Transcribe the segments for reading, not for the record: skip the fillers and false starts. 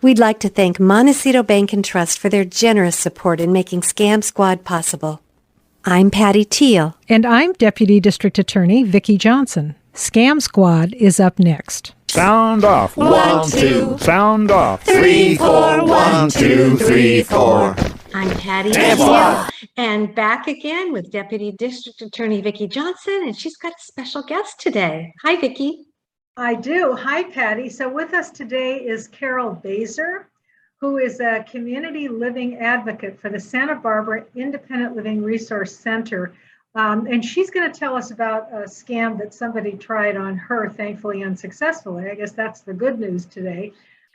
We'd like to thank Montecito Bank and Trust for their generous support in making Scam Squad possible. I'm Patty Teal. And I'm Deputy District Attorney Vicki Johnson. Scam Squad is up next. Sound off. 1, 2. Sound off. 3, 4. 1, 2, 3, 4. I'm Patty And Teal, what? and back again with Deputy District Attorney Vicki Johnson, and she's got a special guest today. Hi, Vicki. I do. Hi, Patty. So with us today is Carol Baser, who is a community living advocate for the Santa Barbara Independent Living Resource Center. And she's going to tell us about a scam that somebody tried on her, thankfully unsuccessfully. I guess that's the good news today.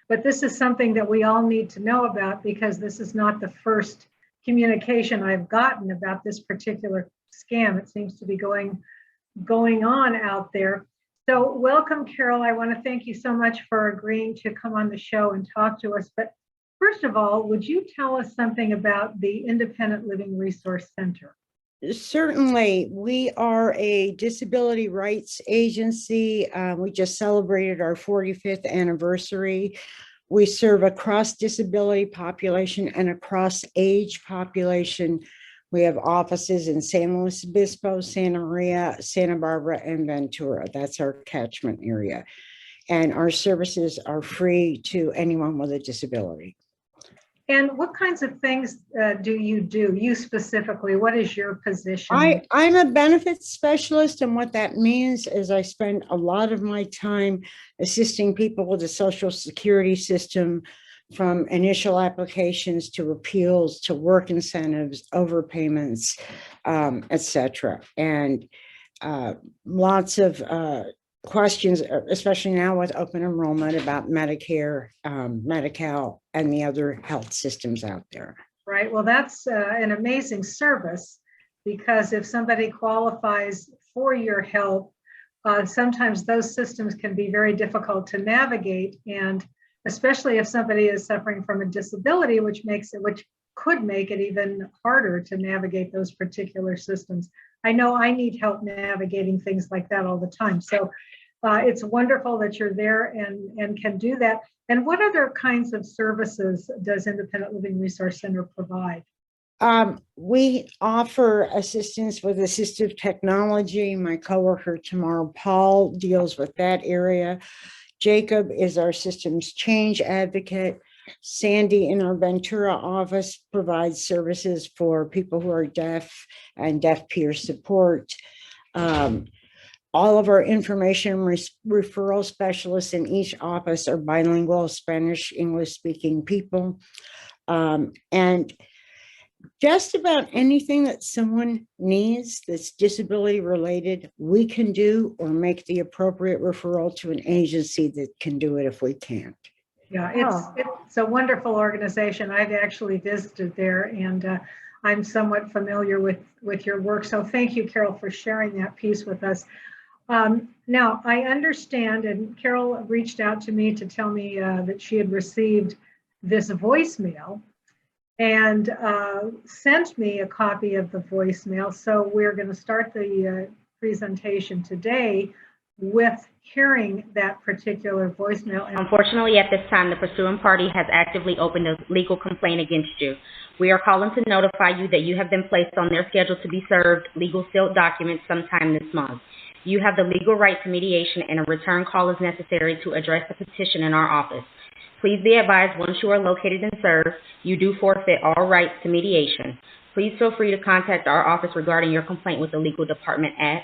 But this is something that we all need to know about because this is not the first communication I've gotten about this particular scam. It seems to be going on out there. So welcome, Carol. I want to thank you so much for agreeing to come on the show and talk to us. But first of all, would you tell us something about the Independent Living Resource Center? Certainly. We are a disability rights agency. We just celebrated our 45th anniversary. We serve a cross-disability population and a cross-age population. We have offices in San Luis Obispo, Santa Maria, Santa Barbara, and Ventura. That's our catchment area. And our services are free to anyone with a disability. And what kinds of things do? You specifically, what is your position? I'm a benefits specialist, and what that means is I spend a lot of my time assisting people with the Social Security system, from initial applications to appeals to work incentives, overpayments, etc. And lots of questions, especially now with open enrollment, about Medicare, Medi-Cal, and the other health systems out there. Right. Well, that's an amazing service, because if somebody qualifies for your help, sometimes those systems can be very difficult to navigate, and especially if somebody is suffering from a disability, which could make it even harder to navigate those particular systems. I know I need help navigating things like that all the time. So it's wonderful that you're there and can do that. And what other kinds of services does Independent Living Resource Center provide? We offer assistance with assistive technology. My coworker tomorrow, Paul, deals with that area. Jacob is our systems change advocate. Sandy in our Ventura office provides services for people who are deaf and deaf peer support. All of our information referral specialists in each office are bilingual, Spanish, English speaking people. And just about anything that someone needs that's disability related, we can do, or make the appropriate referral to an agency that can do it if we can't. Yeah, it's a wonderful organization. I've actually visited there, and I'm somewhat familiar with your work. So thank you, Carol, for sharing that piece with us. Now, I understand, and Carol reached out to me to tell me that she had received this voicemail and sent me a copy of the voicemail. So we're going to start the presentation today with hearing that particular voicemail. Unfortunately, at this time, the pursuing party has actively opened a legal complaint against you. We are calling to notify you that you have been placed on their schedule to be served legal sealed documents sometime this month. You have the legal right to mediation, and a return call is necessary to address the petition in our office. Please be advised, once you are located and served, you do forfeit all rights to mediation. Please feel free to contact our office regarding your complaint with the legal department at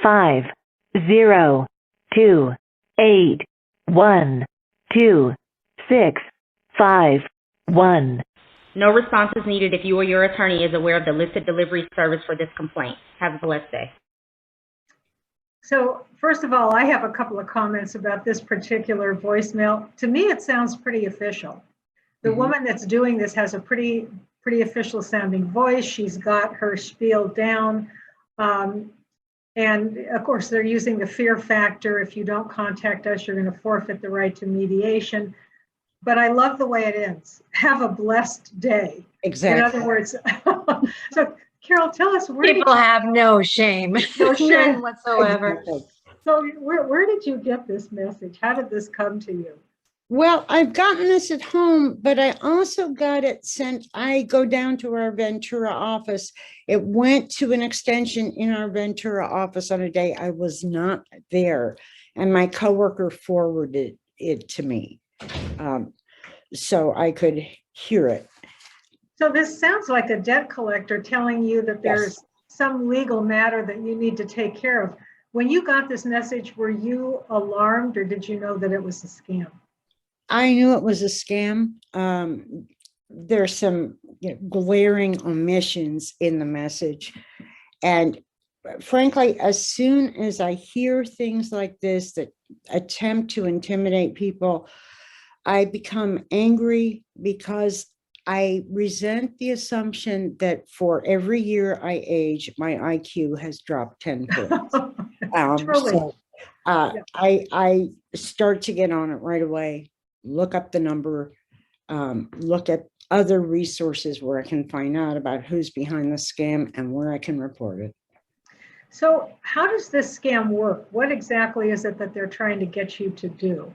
650-281-2651. No response is needed if you or your attorney is aware of the listed delivery service for this complaint. Have a blessed day. So first of all, I have a couple of comments about this particular voicemail. To me, it sounds pretty official. The woman that's doing this has a pretty official sounding voice. She's got her spiel down. And of course, they're using the fear factor. If you don't contact us, you're going to forfeit the right to mediation. But I love the way it ends. Have a blessed day. Exactly. In other words, so Carol, tell us where People have no shame. No shame. None whatsoever. So where did you get this message? How did this come to you? Well, I've gotten this at home, but I also got it sent. I go down to our Ventura office. It went to an extension in our Ventura office on a day I was not there, and my coworker forwarded it to me, so I could hear it. So this sounds like a debt collector telling you that there's Yes. some legal matter that you need to take care of. When you got this message, were you alarmed or did you know that it was a scam? I knew it was a scam. There's some glaring omissions in the message. And frankly, as soon as I hear things like this that attempt to intimidate people, I become angry because I resent the assumption that for every year I age, my IQ has dropped 10 points. Truly. So I start to get on it right away, look up the number, look at other resources where I can find out about who's behind the scam and where I can report it. So how does this scam work? What exactly is it that they're trying to get you to do?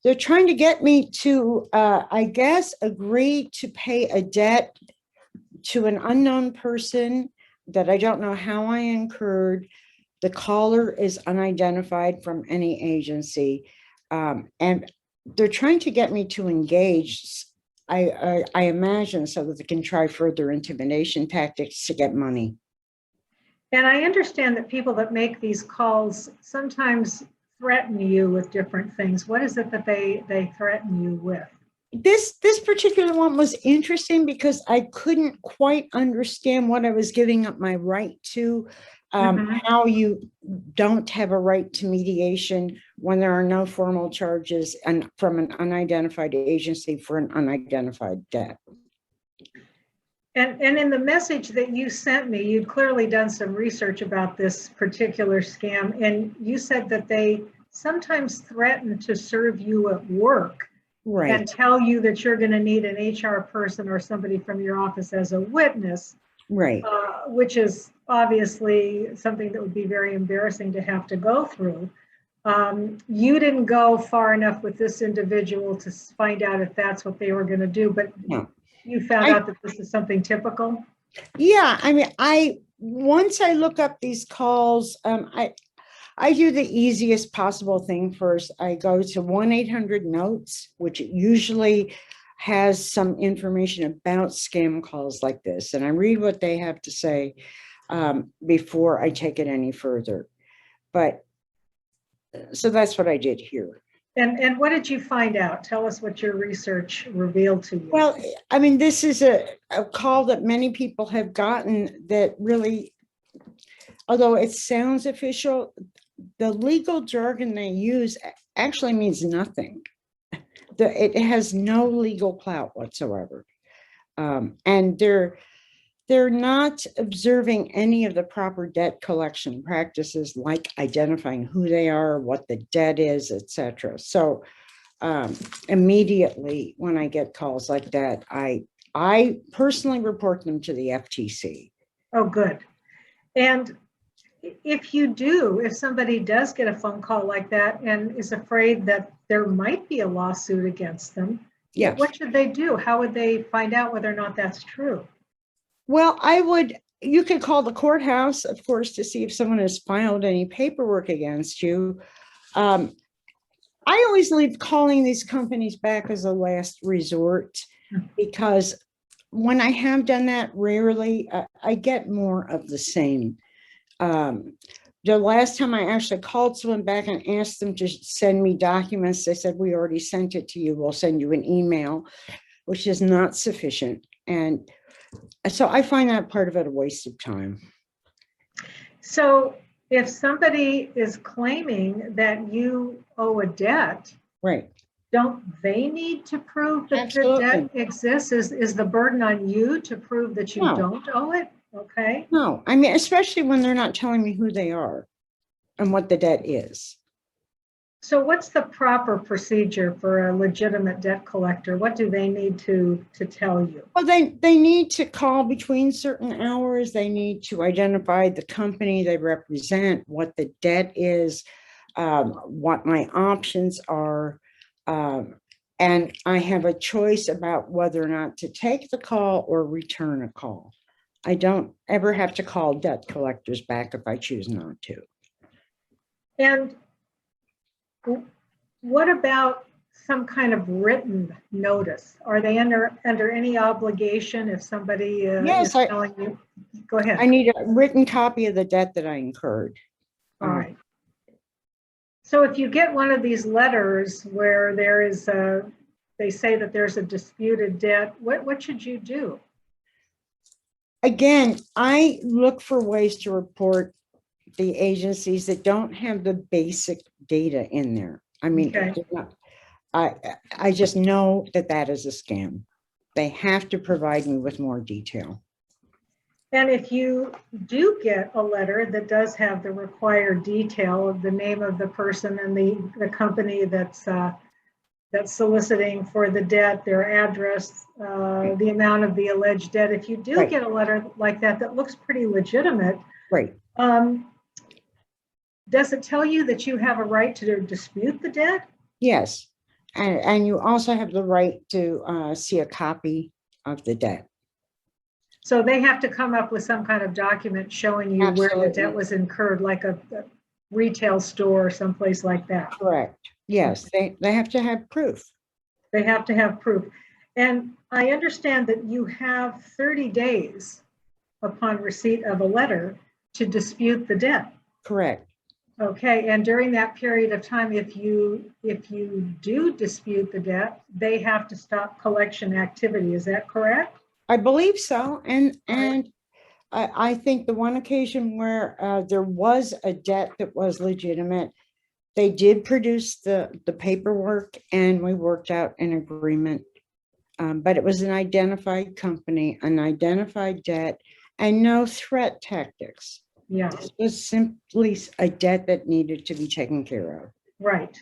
They're trying to get me to, I guess, agree to pay a debt to an unknown person that I don't know how I incurred. The caller is unidentified from any agency. And they're trying to get me to engage, I imagine, so that they can try further intimidation tactics to get money. And I understand that people that make these calls sometimes threaten you with different things. What is it that they threaten you with? This particular one was interesting because I couldn't quite understand what I was giving up my right to, how you don't have a right to mediation when there are no formal charges and from an unidentified agency for an unidentified debt. And in the message that you sent me, you'd clearly done some research about this particular scam, and you said that they sometimes threaten to serve you at work. Right. And tell you that you're going to need an HR person or somebody from your office as a witness, Right. Which is obviously something that would be very embarrassing to have to go through. You didn't go far enough with this individual to find out if that's what they were going to do, but No. you found out that this is something typical? Yeah, I mean, once I look up these calls, I do the easiest possible thing first. I go to 1-800-NOTES, which usually has some information about scam calls like this. And I read what they have to say before I take it any further. But so that's what I did here. And what did you find out? Tell us what your research revealed to you. Well, I mean, this is a call that many people have gotten that really, although it sounds official, the legal jargon they use actually means nothing. It has no legal clout whatsoever. And they're not observing any of the proper debt collection practices, like identifying who they are, what the debt is, etc. So immediately when I get calls like that, I personally report them to the FTC. Oh, good. And if somebody does get a phone call like that and is afraid that there might be a lawsuit against them, yes, what should they do? How would they find out whether or not that's true? Well, you could call the courthouse, of course, to see if someone has filed any paperwork against you. I always leave calling these companies back as a last resort, because when I have done that, rarely I get more of the same. The last time I actually called someone back and asked them to send me documents, they said, we already sent it to you. We'll send you an email, which is not sufficient. And so I find that part of it a waste of time. So if somebody is claiming that you owe a debt, right, don't they need to prove that Absolutely. the debt exists? Is the burden on you to prove that you No. don't owe it? Okay. No, I mean, especially when they're not telling me who they are and what the debt is. So what's the proper procedure for a legitimate debt collector? What do they need to tell you? Well, they need to call between certain hours. They need to identify the company they represent, what the debt is, what my options are. And I have a choice about whether or not to take the call or return a call. I don't ever have to call debt collectors back if I choose not to. And what about some kind of written notice? Are they under any obligation if somebody Yes, is telling you? Go ahead. I need a written copy of the debt that I incurred. All right. So if you get one of these letters where there is they say that there's a disputed debt, what should you do? Again, I look for ways to report the agencies that don't have the basic data in there. I mean, Okay. I just know that that is a scam. They have to provide me with more detail. And if you do get a letter that does have the required detail of the name of the person and the company that's soliciting for the debt, their address, the amount of the alleged debt, if you do Right. get a letter like that that looks pretty legitimate, Right. does it tell you that you have a right to dispute the debt? Yes. And you also have the right to see a copy of the debt. So they have to come up with some kind of document showing you where the Absolutely. debt was incurred, like a retail store or someplace like that. Correct. Yes, they have to have proof. They have to have proof. And I understand that you have 30 days upon receipt of a letter to dispute the debt. Correct. Okay, and during that period of time, if you do dispute the debt, they have to stop collection activity. Is that correct? I believe so. And I think the one occasion where there was a debt that was legitimate, they did produce the paperwork and we worked out an agreement. But it was an identified company, an identified debt, and no threat tactics. Yeah, This was simply a debt that needed to be taken care of. right.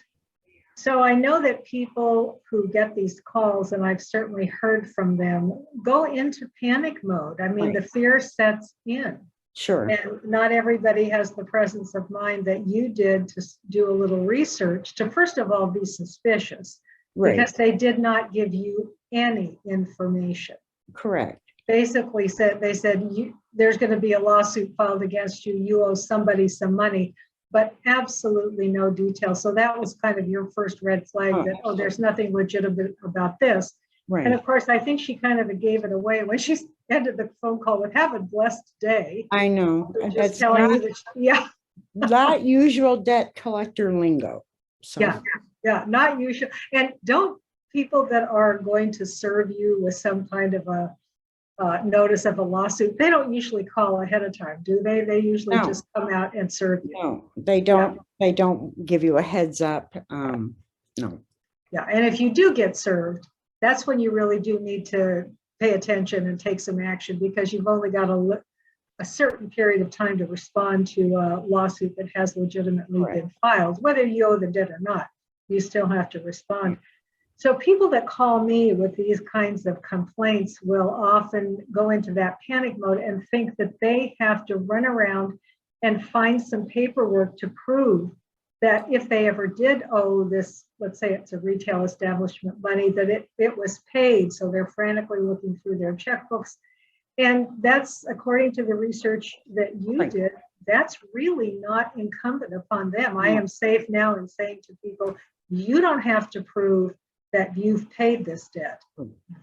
So I know that people who get these calls, and I've certainly heard from them, go into panic mode. I mean, Right. the fear sets in. Sure. And not everybody has the presence of mind that you did to do a little research to, first of all, be suspicious, Right. because they did not give you any information. Correct. Basically they said there's going to be a lawsuit filed against you. You owe somebody some money, but absolutely no detail. So that was kind of your first red flag that, oh, there's nothing legitimate about this. Right. And of course, I think she kind of gave it away when she ended the phone call with "Have a blessed day." I know. Just That's telling not, you that, yeah, not usual debt collector lingo. So yeah, not usual. And don't people that are going to serve you with some kind of a notice of a lawsuit, they don't usually call ahead of time, do they? They usually No. just come out and serve you. no, they don't. Yeah. They don't give you a heads up. No. Yeah, and if you do get served, that's when you really do need to pay attention and take some action, because you've only got a certain period of time to respond to a lawsuit that has legitimately Correct. been filed. Whether you owe the debt or not, you still have to respond. So people that call me with these kinds of complaints will often go into that panic mode and think that they have to run around and find some paperwork to prove that if they ever did owe this, let's say it's a retail establishment money, that it was paid. So they're frantically looking through their checkbooks. And that's, according to the research that you Right. did, that's really not incumbent upon them. I am safe now in saying to people, you don't have to prove that you've paid this debt.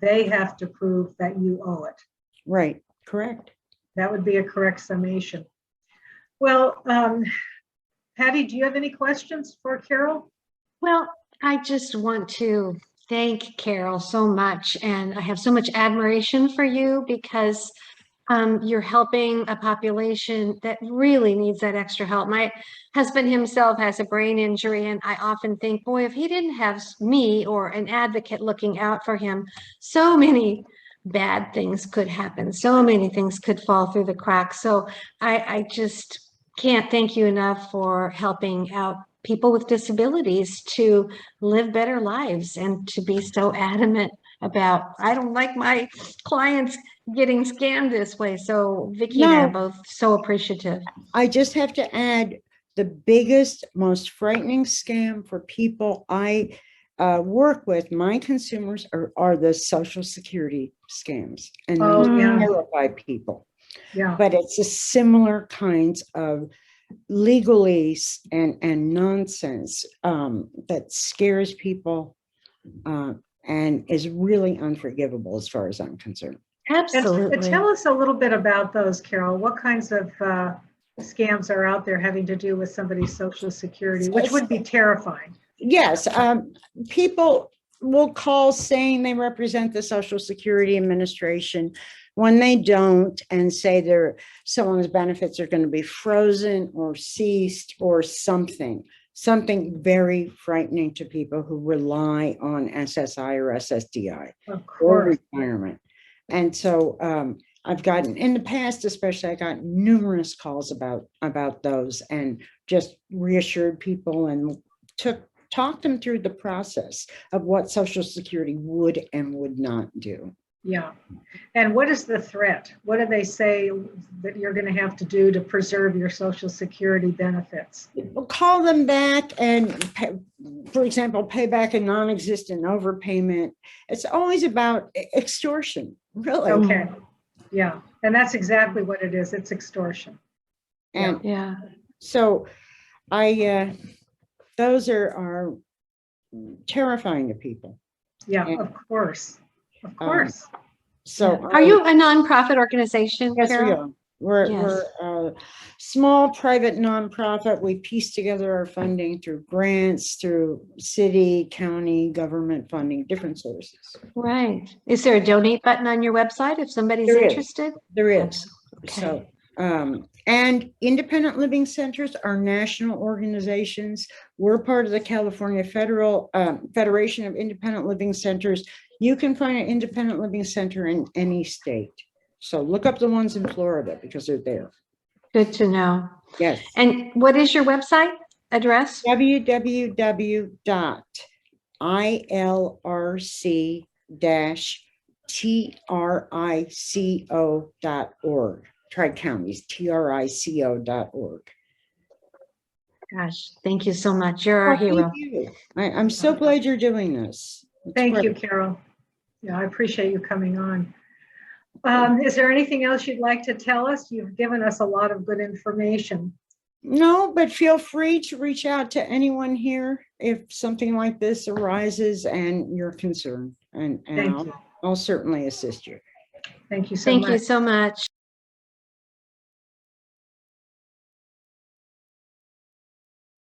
They have to prove that you owe it. Right. Correct. That would be a correct summation. Well, Patty, do you have any questions for Carol? Well, I just want to thank Carol so much. And I have so much admiration for you because you're helping a population that really needs that extra help. My husband himself has a brain injury, and I often think, boy, if he didn't have me or an advocate looking out for him, so many bad things could happen. So many things could fall through the cracks. So I just can't thank you enough for helping out people with disabilities to live better lives and to be so adamant about, I don't like my clients getting scammed this way. So Vicki and I are both so appreciative. I just have to add, the biggest, most frightening scam for people I work with, my consumers are the Social Security scams, and Oh, those yeah. terrify people. Yeah. But it's a similar kinds of legalese and nonsense that scares people and is really unforgivable as far as I'm concerned. And Absolutely. tell us a little bit about those, Carol. What kinds of scams are out there having to do with somebody's Social Security, which would be terrifying? Yes, people will call saying they represent the Social Security Administration when they don't, and say someone's benefits are going to be frozen or ceased or something very frightening to people who rely on SSI or SSDI Of or course. retirement. And so I've gotten, in the past especially, I got numerous calls about those, and just reassured people and talked them through the process of what Social Security would and would not do. Yeah. And what is the threat? What do they say that you're going to have to do to preserve your Social Security benefits? We'll call them back and, for example, pay back a non-existent overpayment. It's always about extortion, really. Okay. Yeah. And that's exactly what it is. It's extortion. And Yeah. so those are terrifying to people. Yeah, And, of course. Of course. So Are you a nonprofit organization, Yes, we Carol? are. We're Yes. a small private nonprofit. We piece together our funding through grants, through city, county, government funding, different sources. Right. Is there a donate button on your website if somebody's There is. interested? There is. Okay. So, and independent living centers are national organizations. We're part of the California Federation of Independent Living Centers. You can find an independent living center in any state. So look up the ones in Florida because they're there. Good to know. Yes. And what is your website address? www.ilrc-trico.org. Tri-counties, trico.org. Gosh, thank you so much. You're our hero. Thank you. I'm so glad you're doing this. It's Thank you, great. Carol. Yeah, I appreciate you coming on. Is there anything else you'd like to tell us? You've given us a lot of good information. No, but feel free to reach out to anyone here if something like this arises and you're concerned, and Thank you. I'll certainly assist you. Thank you so Thank much. you so much.